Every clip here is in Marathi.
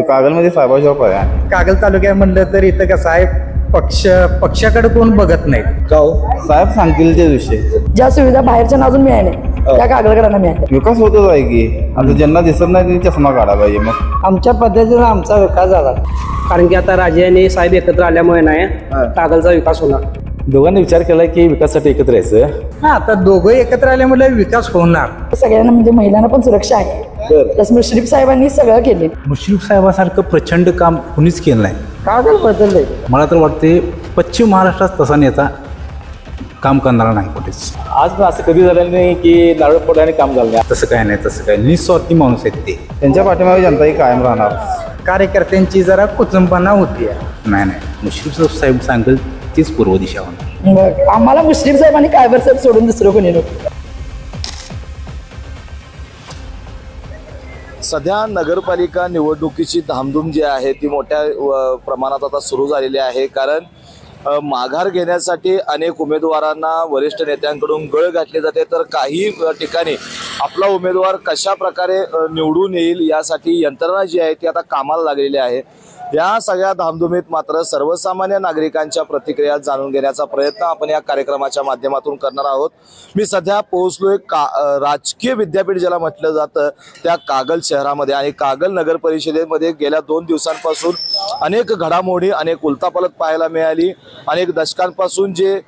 ते कागलमध्ये साहेबाच्या पर्याय. कागल तालुक्यात म्हणलं तर इथं कसं आहे, पक्षाकडे कोण बघत नाही. साहेब सांगतील ते विषय. ज्या सुविधा बाहेरच्या अजून मिळाल्या त्या कागलकरांना मिळाल्या. विकास होतच आहे की, आता ज्यांना दिसत नाही त्यांनी चष्मा काढा पाहिजे. मग आमच्या पद्धतीनं आमचा विकास झाला, कारण की आता राजे आणि साहेब एकत्र आल्यामुळे नाही कागलचा विकास होणार. दोघांनी विचार केला की विकासासाठी एकत्र यायचं. आता दोघं एकत्र आल्यामुळे विकास होणार. सगळ्यांना म्हणजे महिलांना पण सुरक्षा आहे. तसं मुश्रीफ साहेबांनी सगळं केले. मुश्रीफ साहेबासारखं प्रचंड काम कुणीच केलं नाही. कागल बदललंय. मला तर वाटते पश्चिम महाराष्ट्रात तसा नेता काम करणारा नाही कुठेच. आज पण असं कधी झालं नाही की नारळ फोडल्याने काम झालं नाही. तसं काय नाही, तसं काय निस्वार्थी माणूस आहेत ते. त्यांच्या पाठीमागे जनताही कायम राहणार. कार्यकर्त्यांची जरा कुचंबना होती. नाही, मुश्रीफ साहेब सांगेल तीच पूर्व दिशा होणार. मग आम्हाला मुश्रीफ साहेबांनी कायबर साहेब सोडून दुसरं कोणी नको. सध्या नगरपालिका निवडणुकीची धामधूम जी आहे ती मोठ्या प्रमाणात आता सुरू झालेली आहे. कारण माघार घेण्यासाठी अनेक उमेदवारांना वरिष्ठ नेत्यांकडून गळ घातली जाते, तर काही ठिकाणी आपला उमेदवार कशा प्रकारे निवडून येईल यासाठी यंत्रणा जी आहे ती आता कामाला लागलेली आहे. या सगळ्या धामधुमीत मात्र सर्वसामान्य नागरिकांच्या प्रतिक्रिया जाणून घेण्याचा प्रयत्न आपण या कार्यक्रमाच्या माध्यमातून करणार आहोत. मी सध्या पोहोचलोय राजकीय विद्यापीठ ज्याला म्हटलं जातं त्या कागल शहरामध्ये, आणि कागल नगर परिषदेमध्ये गेल्या 2 दिवसांपासून अनेक घडामोडी, अनेक उलथापालथ पाहायला मिळाली. अनेक दशकांपासून जे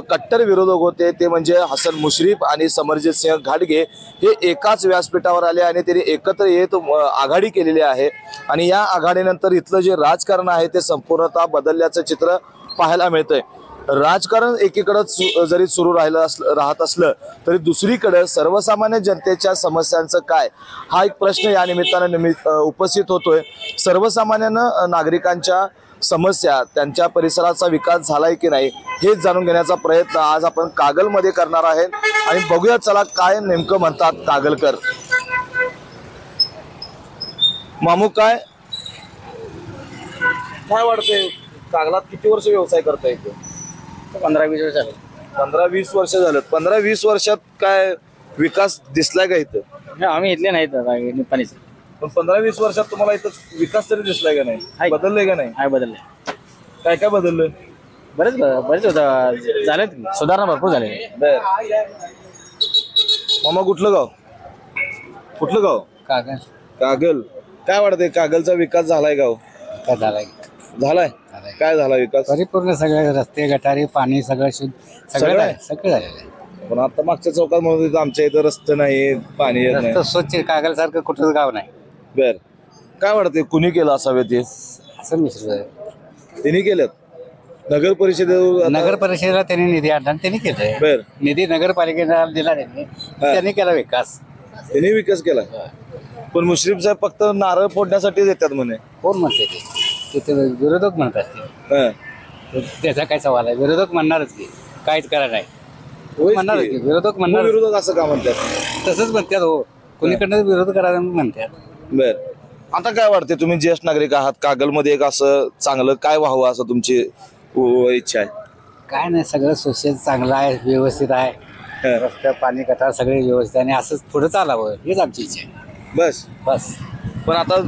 कट्टर विरोधक होते ते म्हणजे हसन मुश्रीफ आणि समरजित सिंह घाटगे हे एकाच व्यासपीठावर आले आणि त्यांनी एकत्र येत आघाडी केलेली आहे. आणि या आघाडीनंतर इथलं जे राजकारण आहे ते संपूर्णतः बदलल्याचं चित्र पाहायला मिळतंय. राजकारण एकीकडे जरी सुरू राहत असलं तरी दुसरीकडे सर्वसामान्य जनतेच्या समस्यांचं काय, हा एक प्रश्न या निमित्तानं उपस्थित होतोय. सर्वसामान्य नागरिकांच्या समस्या, त्यांच्या परिसराचा विकास झालाय की नाही हे जाणून घेण्याचा प्रयत्न आज आपण कागलमध्ये करणार आहे. आणि बघूया चला काय नेमकं म्हणतात कागलकर. मामू काय वाटतंय, कागलात किती वर्ष व्यवसाय करता येतो? 15-20 वर्ष झाले. 15-20 वर्ष झालं. 15-20 वर्षात काय विकास दिसलाय का इथं? आम्ही इथले नाहीत निपाणीचे. पण 15-20 वर्षात तुम्हाला इथं विकास तरी दिसलाय का नाही? बदललंय का नाही? आहे बदलले. काय काय बदललं? बरेच झाले, सुधारणा भरपूर झाले. मामा कुठलं गाव? कागल. काय वाटतंय, कागलचा विकास झालाय गाव? झालाय. काय झाला विकास? परिपूर्ण सगळे रस्ते, गटारी, पाणी सगळं सगळं झालेलं आहे. पण आता मागच्या चौकात म्हणून आमच्या इथं रस्ते नाही, पाणी येत नाही. स्वच्छ कागल सारखं कुठंच गाव नाही. बर, काय वाटतंय कुणी केलं असावे ते? असं मिश्र त्यांनी केलं. नगर परिषदेला त्यांनी निधी आणला, त्यांनी केलंय. बर, निधी नगरपालिकेला दिला त्यांनी केला विकास. त्यांनी विकास केला. पण मुश्रीफ साहेब फक्त नारळ फोडण्यासाठी देतात म्हणे. कोण म्हणते ते विरोधक म्हणतात. त्याचा काय सवाल आहे? विरोधक म्हणणारच की काहीच करा नाही म्हणणार की विरोधक म्हणणार. विरोधक असं का म्हणतात? तसंच म्हणतात. हो, कोणीकडनं विरोध करायला म्हणतात. बर, आता काय वाटते, तुम्ही ज्येष्ठ नागरिक आहात, कागलमध्ये एक असं चांगलं काय व्हावं असं तुमची इच्छा आहे? काय नाही, सगळं सोशल चांगलं आहे, व्यवस्थित आहे. रस्ते, पाणी, गटार सगळे व्यवस्थित आणि असंच पुढे चालावं हीच आमची इच्छा आहे. बस. पण आता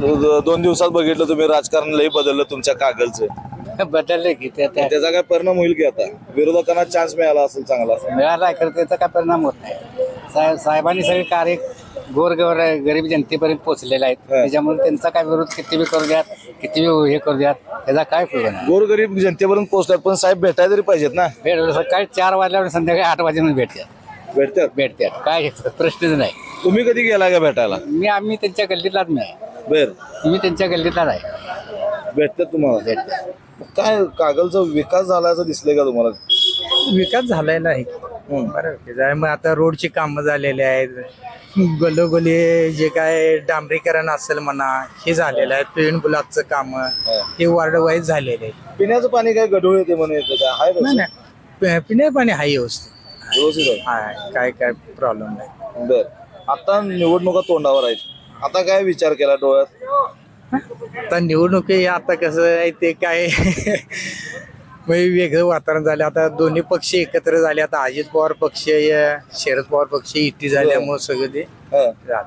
2 दिवसात बघितलं तुम्ही, राजकारण लई बदललं तुमच्या कागलचं. बदलले की त्याचा काय परिणाम होईल की? आता विरोधकांना चान्स मिळाला असेल, चांगला मिळाला, तर त्याचा काय परिणाम होत नाही. साहेबांनी सगळे कार्य गरीब जनतेपर्यंत पोहोचलेले आहेत. त्याच्यामुळे त्यांचा काय विरोध किती बी करू द्यात, किती बी हे करू द्यात, त्याचा काय उपयोग नाही. गोरगरीब जनतेपर्यंत पोहोचतात, पण साहेब भेटायला तरी पाहिजेत ना. सकाळी 4 वाजल्यावर संध्याकाळी 8 वाजेपर्यंत भेटतात. काय प्रश्नच नाही. तुम्ही कधी गेला का भेटायला? आम्ही त्यांच्या गल्लीतलाच नाही. बर, तुम्ही त्यांच्या गल्लीतलाच आहे. भेटतात तुम्हाला? काय कागलचा विकास झाल्याचं दिसलंय का तुम्हाला? विकास झालेला आहे बरं. मग आता रोडची कामं झालेली आहेत, गलोगली जे काय डांबरीकरण असेल म्हणा हे झालेलं आहे. पेन ब्लॉकचं काम हे वार्ड वाईज झालेलं आहे. पिण्याचं पाणी काय गढूळ येते म्हणे, पिण्याचं पाणी आहे व्यवस्थित आहे, काय प्रॉब्लेम नाही. बर, आता निवडणुका तोंडावर आहेत, आता काय विचार केला डोळ्यात? आता निवडणुकी आता कसं आहे ते काय वेगळं वातावरण झालं. आता दोन्ही पक्ष एकत्र झाले. आता अजित पवार पक्ष, शरद पवार पक्ष युती झाल्यामुळे सगळं ते झालं.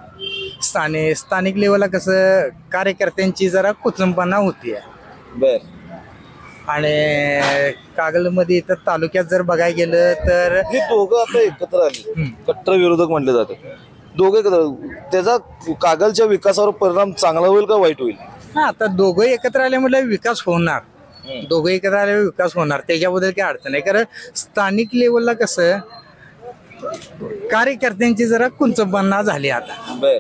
स्थानिक लेवलला कसं कार्यकर्त्यांची जरा कुचंबना होती बर आणि कागलमध्ये इथं तालुक्यात जर बघायला गेलं तर हे दोघं आता एकत्र आले कट्टर विरोधक म्हणले जातात दोघं एकत्र त्याचा कागलच्या विकासावर परिणाम चांगला होईल का वाईट होईल हा आता दोघं एकत्र आले म्हटलं विकास होणार दोघं एकत्र आल्यावर विकास होणार त्याच्याबद्दल काही अडचण नाही कारण स्थानिक लेवलला कसं कार्यकर्त्यांची जरा कुंचबना झाली आता बर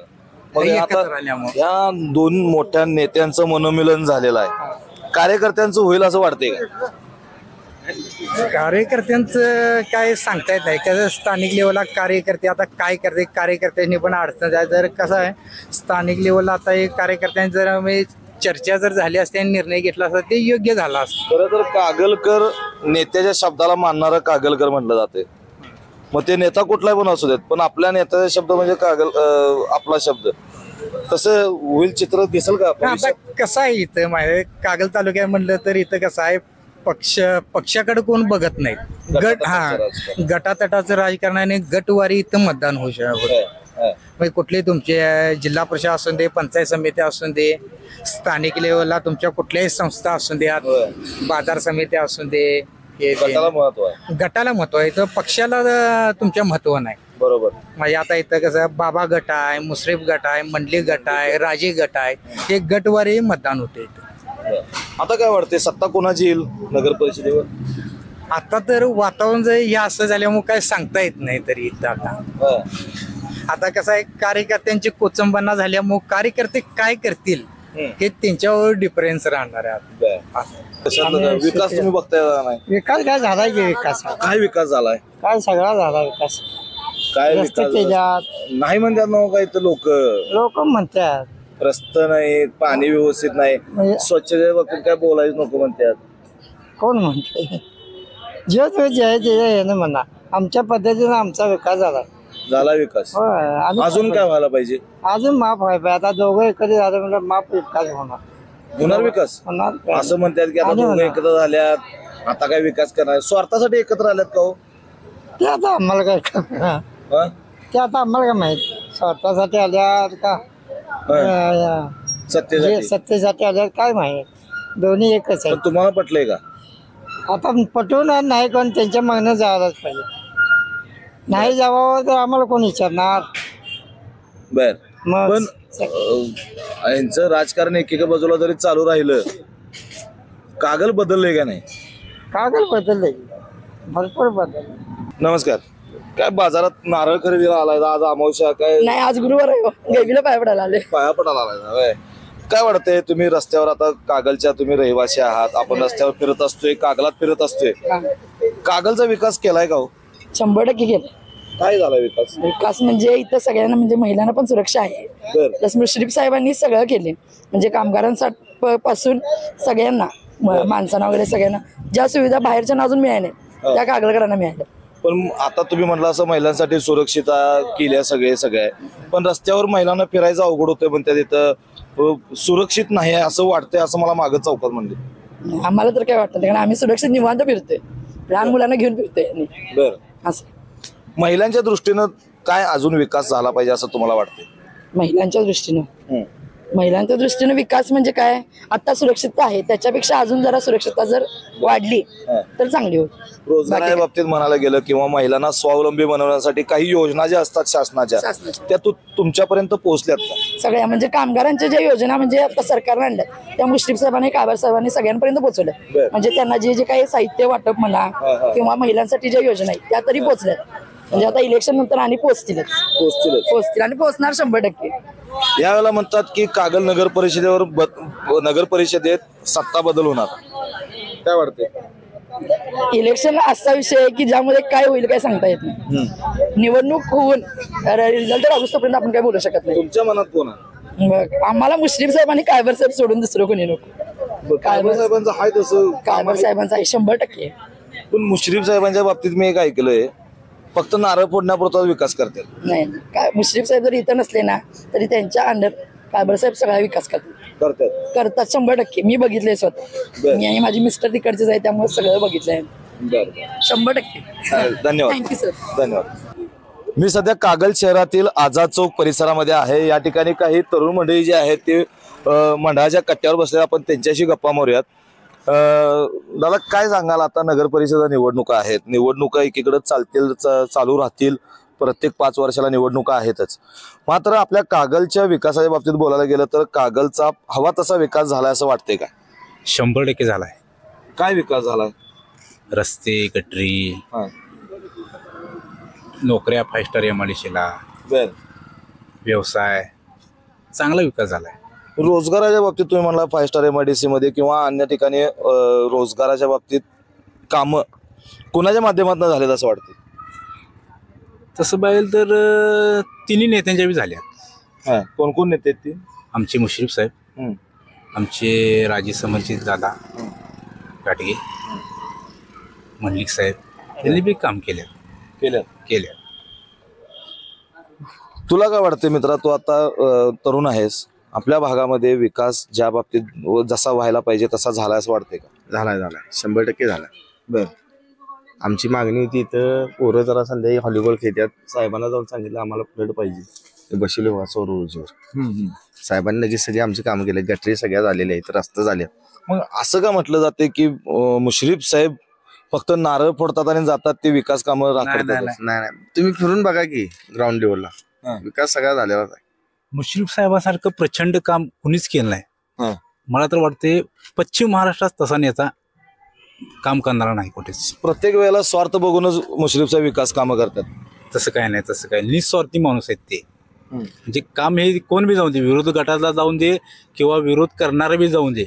मग एकत्र आता आल्यामुळे या दोन मोठ्या नेत्यांचं मनोमिलन झालेलं आहे कार्यकर्त्यांचं होईल असं वाटतंय का कार्यकर्त्यांचं काय सांगता येत नाही कसं स्थानिक लेवलला कार्यकर्ते आता काय करते कार्यकर्त्यांनी पण अडचण आहे जर कसं आहे स्थानिक लेवलला आता एक कार्यकर्त्यांनी जर म्हणजे चर्चा जर झाली असते आणि निर्णय घेतला असता ते योग्य झाला असतं खरं तर कागलकर नेत्याच्या शब्दाला मानणारा कागलकर म्हटलं जाते मग ते नेता कुठलाही पण असू देत पण आपल्या नेत्याचा शब्द म्हणजे आपला शब्द तसं होईल चित्र दिसेल का आता कसं आहे इथं माझ्या कागल तालुक्यात म्हणलं तर इथं कसं आहे पक्षाकडे कोण बघत नाहीत गटातटाचं राजकारण आणि गटवारी इथं मतदान होऊ शकतं म्हणजे कुठले तुमचे जिल्हा परिषद असून दे पंचायत समिती असून दे स्थानिक लेवलला तुमच्या कुठल्याही संस्था असून दे बाजार समिती असून दे गटाला महत्व आहे तर पक्षाला तुमच्या महत्व नाही बरोबर म्हणजे आता इथं कसं बाबा गट आहे मुश्रीफ गट आहे मंडली गट आहे राजे गट आहे हे गटवारी मतदान होते इथं आता काय वाटते सत्ता कोणाची येईल नगर परिषदेवर आता तर वातावरण जर हे असं झाल्यामुळे काय सांगता येत नाही तरी इथं आता कसं आहे कार्यकर्त्यांची कोचंबना झाल्यामुळे कार्यकर्ते काय करतील हे त्यांच्यावर डिफरन्स राहणार आहे विकास तुम्ही बघताय नाही विकास काय झालाय की विकास काय विकास झालाय काय सगळा झाला विकास काय रस्ते विकास त्याच्यात नाही म्हणतात ना काय तर लोक म्हणतात रस्ते नाही पाणी व्यवस्थित नाही स्वच्छते बाबतीत काय बोलायचं नको म्हणतात कोण म्हणते जे जे म्हणा आमच्या पद्धतीने आमचा विकास झाला विकास अजून काय व्हायला पाहिजे अजून माफ व्हायला पाहिजे आता दोघं एकत्र झालं म्हणजे माफ विकास होणार विकास होणार असं म्हणतात की आता दोघं एकत्र झाल्यात आता काय विकास करणार स्वार्थासाठी एकत्र आल्यात का हो ते आता आम्हाला काय करणार ते आता आम्हाला काय माहित स्वतःसाठी आल्या का सत्तेसाठी आल्या काय माहित दोन्ही एकच आहे तुम्हाला पटलंय का आता पटवून नाही कोण त्यांच्या मागणं जायलाच पाहिजे नाही जावं तर आम्हाला कोण विचारणार बर मग पण यांचं राजकारण एकेका बाजूला जरी चालू राहिलं कागल बदललंय का नाही कागल बदलले भरपूर बदलले नमस्कार काय बाजारात नारळ खरेदीला आलाय आज अमावस्या काय नाही आज गुरुवार आहे गैबीला पाया पडायला आले पाया पडायला आलाय काय वाटतंय तुम्ही रस्त्यावर आता कागलच्या तुम्ही रहिवासी आहात आपण रस्त्यावर फिरत असतोय कागलात फिरत असतोय कागलचा विकास केलाय का हो 100% केलं काय झाला विकास म्हणजे इथं सगळ्यांना म्हणजे महिलांना पण सुरक्षा आहे प्लस मुश्रीफ साहेबांनी सगळं केले म्हणजे कामगारांपासून सगळ्यांना माणसांना वगैरे सगळ्यांना ज्या सुविधा बाहेरच्या अजून मिळाल्या त्या कागलकरांना मिळाल्या पण आता तुम्ही म्हटलं असं महिलांसाठी सुरक्षिता केल्या सगळ्या पण रस्त्यावर महिलांना फिरायचं अवघड होतंय पण त्या तिथं सुरक्षित नाही असं वाटतंय असं मला मागं चौकात म्हणले आम्हाला तर काय वाटत कारण आम्ही सुरक्षित निवांत फिरतोय लहान मुलांना घेऊन फिरतोय बर असं महिलांच्या दृष्टीनं काय अजून विकास झाला पाहिजे असं तुम्हाला वाटतं महिलांच्या दृष्टीनं विकास म्हणजे काय आता सुरक्षितता आहे त्याच्यापेक्षा अजून जरा सुरक्षितता जर वाढली तर चांगली होईल रोजगाराच्या बाबतीत म्हणायला गेलं किंवा महिलांना स्वावलंबी बनवण्यासाठी काही योजना ज्या असतात शासनाच्या त्या तुमच्यापर्यंत पोहोचल्यात का सगळ्या म्हणजे कामगारांच्या ज्या योजना म्हणजे आता सरकारने आणल्या त्या मुश्रीफ साहेबांनी काबर साहेबांनी सगळ्यांपर्यंत पोहोचवल्या म्हणजे त्यांना जे काही साहित्य वाटप म्हणा किंवा महिलांसाठी ज्या योजना आहेत त्या तरी पोहोचल्या म्हणजे आता इलेक्शन नंतर आणि पोहोचतील आणि पोहोचणार 100%. यावेळेला म्हणतात की कागल नगर परिषदेत सत्ता बदल होणार काय वाटते इलेक्शन असा विषय आहे की ज्यामध्ये काय होईल काय सांगता येत नाही निवडणूक होऊन रिझल्ट लागूपर्यंत आपण काय बोलू शकत नाही तुमच्या मनात कोण आहे मग आम्हाला मुश्रीफ साहेब आणि कायबर साहेब सोडून दुसरं कोणी नको कायबर साहेबांचं आहे तसं कायबर साहेबांचं आहे 100%. पण मुश्रीफ साहेबांच्या बाबतीत मी एक ऐकलंय फक्त नारळ फोडण्यापुरता विकास करतात नाही काय मुश्रीफ साहेब जर इथं नसले ना तरी त्यांच्या अंडर कायबर साहेब सगळा विकास करतात 100%. मी बघितलंय स्वतः मी आणि माझी मिस्टर तिकडचेच आहे त्यामुळे सगळं बघितलंय 100%. धन्यवाद थँक्यू सर. धन्यवाद. मी सध्या कागल शहरातील आझाद चौक परिसरामध्ये आहे. या ठिकाणी काही तरुण मंडळी जे आहेत ते मंडळाच्या कट्ट्यावर बसले. आपण त्यांच्याशी गप्पा मारूयात. दादा, काय सांगाल, आता नगर परिषद निवडणुका आहेत, निवडणुका एकीकडे चालतील चालू राहतील, प्रत्येक 5 वर्षाला निवडणुका आहेतच. मात्र आपल्या कागलच्या विकासाच्या बाबतीत बोलायला गेलं तर कागलचा हवा तसा विकास झालाय असं वाटतंय का? 100% झालाय. काय विकास झालाय? रस्ते, गटरी, नोकऱ्या 5 स्टार MIDCला, बर, व्यवसाय, चांगला विकास झालाय. रोजगाराच्या बाबतीत तुम्ही म्हणला 5 स्टार MIDC मध्ये किंवा अन्य ठिकाणी रोजगाराच्या बाबतीत कामं कोणाच्या माध्यमातून झालेत असं वाटतं? तसं पाहिलं तर तिन्ही नेत्यांच्या बी झाल्या. कोण कोण नेते ती? आमचे मुश्रीफ साहेब, आमचे राजे समर्जित दादा गाडगे, मंडलिक साहेब, त्यांनी बी काम केलं. तुला काय वाटतं मित्रा, तू आता तरुण आहेस, आपल्या भागामध्ये विकास ज्या बाबतीत जसा व्हायला पाहिजे तसा झाला असं वाटतंय का? झालाय 100% झालाय. बर, आमची मागणी होती इथं पोरं जरा संध्याकाळी व्हॉलीबॉल खेळतात. साहेबांना जाऊन सांगितलं आम्हाला प्लेट पाहिजे, ते बसले व्हा सौर ऊर्जेवर. साहेबांनी लगेच सगळी आमची कामं केली, गटरी सगळ्या झालेल्या आहेत, रस्ते झाले. मग असं का म्हटलं जाते की मुश्रीफ साहेब फक्त नारळ फोडतात आणि जातात, ते विकास कामं करतात? नाही, तुम्ही फिरून बघा की ग्राउंड लेवलला विकास सगळा झालेला आहे. मुश्रीफ साहेबासारखं प्रचंड काम कुणीच केलं नाही. मला तर वाटते पश्चिम महाराष्ट्रात तसा नेता काम करणारा नाही कुठेच. प्रत्येक वेळेला स्वार्थ बघूनच मुश्रीफ साहेब विकास कामं करतात. तसं काय नाही, तसं काय निस्वार्थी माणूस आहेत ते. म्हणजे काम हे कोण बी जाऊन दे, विरोध गटाला जाऊन दे किंवा विरोध करणारा बी जाऊन दे,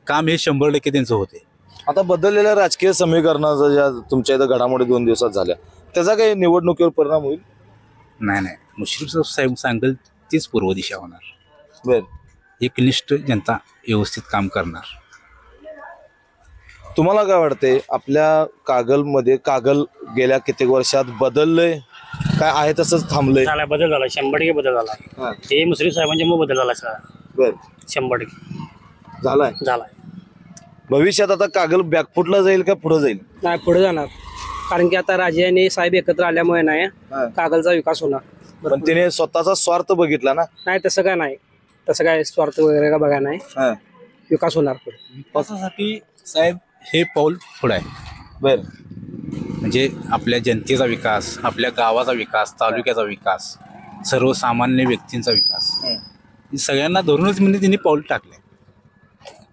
काम हे 100% त्यांचं होते. आता बदललेल्या राजकीय समीकरणाचा ज्या तुमच्या इथं घडामोडी 2 दिवसात झाल्या, त्याचा काही निवडणुकीवर परिणाम होईल? नाही, मुश्रीफ साहेब सांगेल तीच पूर्व दिशा होणार. बर, एकनिष्ठ जनता व्यवस्थित काम करणार. तुम्हाला काय वाटतंय, आपल्या कागलमध्ये कागल गेल्या कित्येक वर्षात बदललंय काय आहे तसंच थांबलंय? बदल झाला, 100% बदल झाला. हे मुश्रीफ साहेबांच्या मुळे बदल झाला सगळा. बर, 100% झालाय. भविष्यात आता कागल बॅकफुटला जाईल का पुढे जाईल? नाही, पुढे जाणार. कारण की आता राजे आणि साहेब एकत्र आल्यामुळे नाही कागलचा विकास होणार. पण तिने स्वतःचा स्वार्थ बघितला ना? नाही, तसं काय नाही, तसं काय स्वार्थ वगैरे का बघा नाही, विकास होणार पुढे. विकासासाठी साहेब हे पाऊल पुढे आहे. बर, म्हणजे आपल्या जनतेचा विकास, आपल्या गावाचा विकास, तालुक्याचा विकास, सर्वसामान्य व्यक्तींचा विकास, सगळ्यांना धरूनच म्हणजे त्यांनी पाऊल टाकले.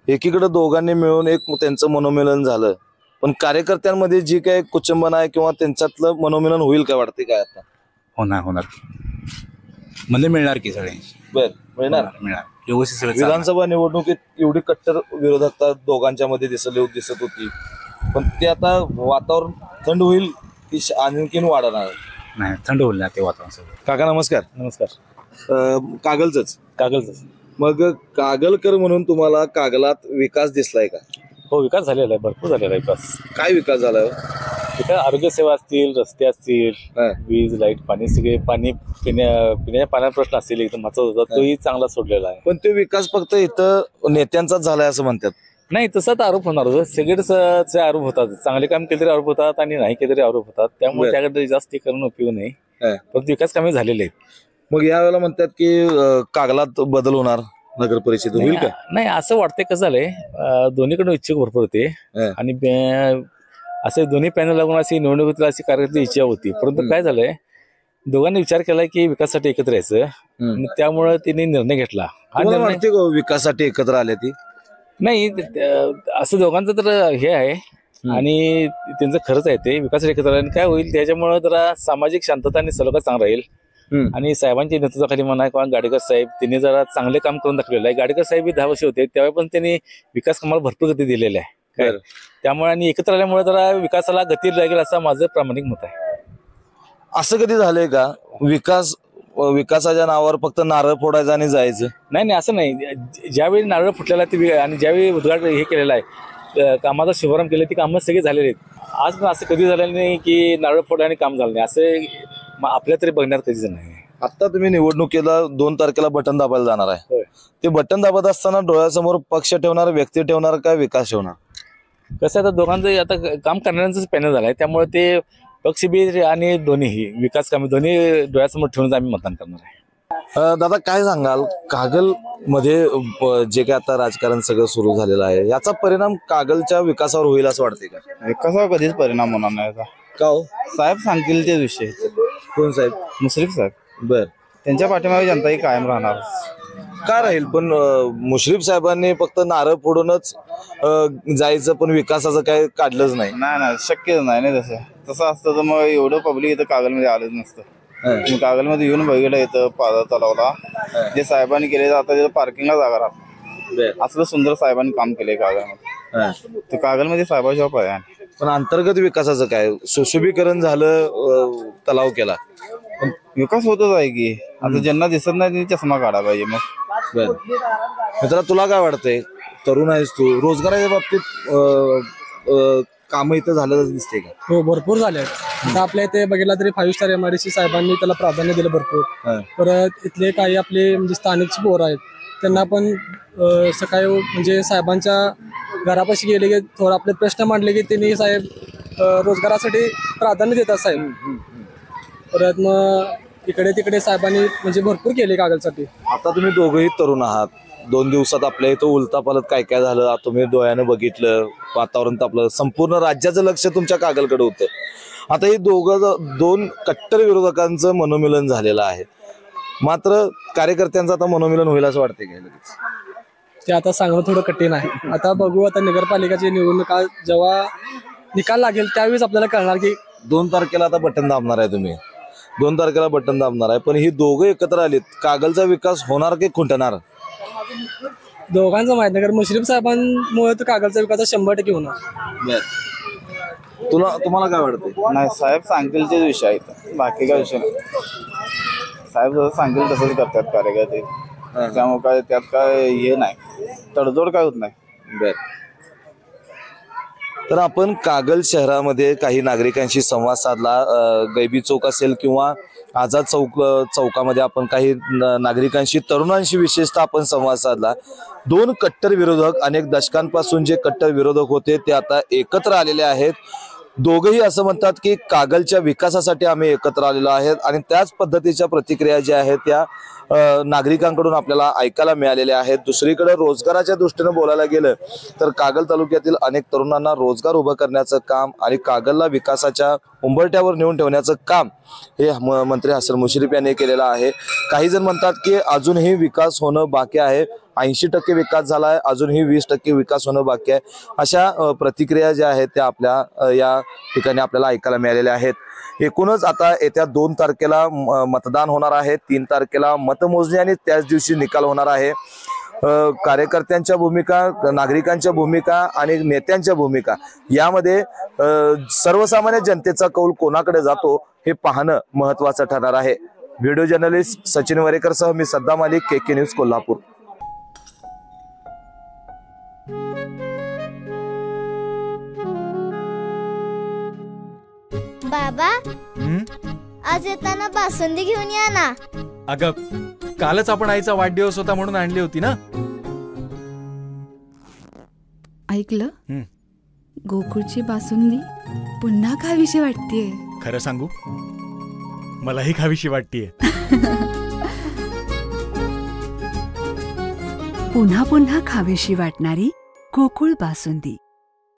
एकीकडे दोघांनी मिळून एक त्यांचं मनोमिलन झालं, पण कार्यकर्त्यांमध्ये जी काही कुचंबना आहे किंवा त्यांच्यातलं मनोमिलन होईल काय वाटते काय आता? होणार म्हणजे मिळणार की सगळ्यांची. बर, मिळणार व्यवस्थित सगळं. विधानसभा निवडणुकीत एवढी कट्टर विरोधकता दोघांच्या मध्ये दिसत होती, पण ते आता वातावरण थंड होईल की आणखीन वाढणार? नाही, थंड होईल ना ते वातावरण सगळं. काका नमस्कार. नमस्कार. कागलच. मग कागलकर म्हणून तुम्हाला कागलात विकास दिसलाय का? हो, विकास झालेला आहे, भरपूर झालेला आहे विकास. काय विकास झालाय? तिथे आरोग्य सेवा असतील, रस्ते असतील, वीज, लाईट, पाणी, सगळे पाणी पिण्याच्या पाण्याचा प्रश्न असतील एकदम महत्वाचा होता, तोही चांगला सोडलेला आहे. पण तो विकास फक्त इथं नेत्यांचाच झालाय असं म्हणतात? नाही, तसा तर आरोप होणार होता. सगळेच आरोप होतात, चांगले काम केले तरी आरोप होतात आणि नाही केले तरी आरोप होतात. त्यामुळे त्याकडे जास्त करून उपयोग नाही, पण विकास कामे झालेले आहेत. मग यावेळेला म्हणतात की कागलात बदल होणार, नगर परिषद होईल का? नाही, असं वाटतंय. कसं झालंय, दोन्हीकडून इच्छुक भरपूर होते आणि असे दोन्ही पॅनल लागून अशी निवडणुकीला अशी कार्यकर्त्याची इच्छा होती. परंतु काय झालंय, दोघांनी विचार केला की विकासासाठी एकत्र यायचं, त्यामुळे त्यांनी निर्णय घेतला. विकासासाठी एकत्र आले ती नाही, असं दोघांचं तर हे आहे आणि त्यांचं खरंच आहे ते विकासासाठी एकत्र. आणि काय होईल त्याच्यामुळे जरा सामाजिक शांतता आणि सलोखा चांगला राहील. आणि साहेबांच्या नेतृत्वाखाली म्हणा किंवा गाडेकर साहेब त्यांनी जरा चांगले काम करून दाखवलेलं आहे. गाडेकर साहेब 10 वर्ष होते त्यावेळी पण त्यांनी विकास कामाला भरपूर गती दिलेली आहे. त्यामुळे आणि एकत्र आल्यामुळे जरा विकासाला गती लागेल असं माझं प्रामाणिक मत आहे. असं कधी झालंय का विकासाच्या नावावर फक्त नारळ फोडायचं आणि जायचं? नाही, असं नाही. ज्यावेळी नारळ फुटलेला आहे आणि ज्यावेळी उद्घाटन हे केलेलं आहे, कामाचा शुभारंभ केलं, ती कामं सगळी झालेली आहेत. आज पण असं कधी झालेलं नाही की नारळ फोडा आणि काम झालं नाही, असं आपल्या तरी बघण्यात कधीच नाही. आता तुम्ही निवडणुकीला 2 तारखेला बटन दाबायला जाणार आहे, ते बटन दाबत असताना डोळ्यासमोर पक्ष ठेवणार, व्यक्ती ठेवणार का विकास ठेवणार? कसं आता दोघांचं आता काम करणाऱ्यांचं पॅनल झालंय, त्यामुळे ते पक्षभेद आणि दोन्हीही विकास कामे दोन्ही डोळ्यासमोर ठेवून आम्ही मतदान करणार आहे. दादा काय सांगाल, कागल मध्ये जे काय आता राजकारण सगळं सुरू झालेलं आहे याचा परिणाम कागलच्या विकासावर होईल असं वाटतंय का? विकासावर कधीच परिणाम होणार नाही याचा. का हो? साहेब सांगतील ते विषय. कोण साहेब? मुश्रीफ साहेब. बर, त्यांच्या पाठीमागे जनताही कायम राहणार. का राहील पण मुश्रीफ साहेबांनी फक्त नारळ फोडूनच जायचं पण विकासाचं काय काढलंच नाही. नाही शक्यच नाही ना तसं असतं तर मग एवढं पब्लिक इथं कागलमध्ये आलंच नसतं. तुम्ही कागलमध्ये येऊन बघितलं इथं पादा तलावला जे साहेबांनी केले आता तिथं पार्किंगला जागा राहत. असलं सुंदर साहेबांनी काम केलंय कागलमध्ये. तर कागलमध्ये साहेबाच्या पाय. पण अंतर्गत विकासाचं काय? सुशोभीकरण झालं, तलाव केला, विकास होतच आहे की. आता ज्यांना दिसत नाही त्यांनी चष्मा काढा पाहिजे. मग मित्रा तुला काय वाटतंय? तरुण आहेस तू, रोजगाराच्या बाबतीत काम इथं झालं दिसते का? हो, भरपूर झाले आहेत. आता आपल्या इथे बघितला तरी 5 स्टार MIDC साहेबांनी त्याला प्राधान्य दिलं भरपूर. परत इथले काही आपले म्हणजे स्थानिक पोरं आहेत त्यांना पण सकाळी म्हणजे साहेबांच्या घरापाशी गेले की थोडं आपले प्रश्न मांडले की त्यांनी साहेब रोजगारासाठी प्राधान्य देतात साहेब. परत मग इकडे तिकडे साहेबांनी म्हणजे भरपूर केले कागलसाठी. आता तुम्ही दोघंही तरुण आहात. 2 दिवसात आपल्या इथं उलतापालत काय काय झालं तुम्ही डोळ्यानं बघितलं. वातावरण तापलं. संपूर्ण राज्याचं लक्ष तुमच्या कागलकडे होतं. आता हे दोन कट्टर विरोधकांचं मनोमिलन झालेलं आहे. मात्र कार्यकर्त्यांचं आता मनोमिलन होईल असं वाटतंय का? ते आता सांगणं थोडं कठीण आहे. आता बघू, आता नगरपालिकाची निवडणुका जेव्हा निकाल लागेल त्यावेळेस आपल्याला कळणार की 2 तारखेला आता बटन दाबणार आहे तुम्ही. 2 तारखेला बटन दाबणार आहे. पण ही दोघं एकत्र आलीत, कागलचा विकास होणार की खुंटणार? दोघांचं माहित नाही, कारण मुश्रीफ साहेबांमुळे तर कागलचा विकास 100% होणार. तुम्हाला काय वाटतं? नाही साहेब सांगतील तेच विषय आहेत. बाकी काय विषय नाही. साहेब जसं सांगतील तसंच करतात कार्यकर्ते. त्यामुळे काय त्यात काय हे नाही, तडजोड काय होत नाही. बर, तर आपण कागल शहरामध्ये काही नागरिकांशी संवाद साधला. गैबी चौक असेल किंवा आझाद चौकामध्ये आपण काही नागरिकांशी, तरुणांशी विशेषतः आपण संवाद साधला. 2 कट्टर विरोधक, अनेक दशकांपासून जे कट्टर विरोधक होते ते आता एकत्र आलेले आहेत. दोघंही असं म्हणतात की कागलच्या विकासासाठी आम्ही एकत्र आलेलो आहेत. आणि त्याच पद्धतीच्या प्रतिक्रिया ज्या आहेत त्या नागरिकांकडून आपल्याला ऐकायला मिळालेल्या आहेत. दुसरीकडे रोजगाराच्या दृष्टीने बोलायला गेलं तर कागल तालुक्यातील अनेक तरुणांना रोजगार उभं करण्याचं काम आणि कागलला विकासाच्या उंबरठ्यावर नेऊन ठेवण्याचं काम हे मंत्री हसन मुश्रीफ यांनी केलेलं आहे. काही जण म्हणतात की अजूनही विकास होणं बाकी आहे. 80% विकास झाला आहे, अजूनही 20% विकास होणं बाकी आहे. अशा प्रतिक्रिया ज्या आहेत त्या आपल्या या ठिकाणी आपल्याला ऐकायला मिळालेल्या आहेत. एकूणच आता येत्या 2 तारखेला मतदान होणार आहे. 3 तारखेला मतमोजणी आणि त्याच दिवशी निकाल होणार आहे. कार्यकर्त्यांच्या भूमिका, नागरिकांच्या भूमिका आणि नेत्यांच्या भूमिका यामध्ये सर्वसामान्य जनतेचा कौल कोणाकडे जातो हे पाहणं महत्वाचं ठरणार आहे. व्हिडिओ जर्नलिस्ट सचिन वरेकरसह मी सद्दाम अली, KK न्यूज कोल्हापूर. बाबा, आज येताना बासुंदी घेऊन या ना. अगं कालच आपण आईचा वाढदिवस होता म्हणून आणली होती ना. ऐकलं, गोकुळची बासुंदी पुन्हा खावीशी वाटतेय. खरं सांगू, मलाही खावीशी वाटतेय. पुन्हा पुन्हा खावीशी वाटणारी गोकुळ बासुंदी.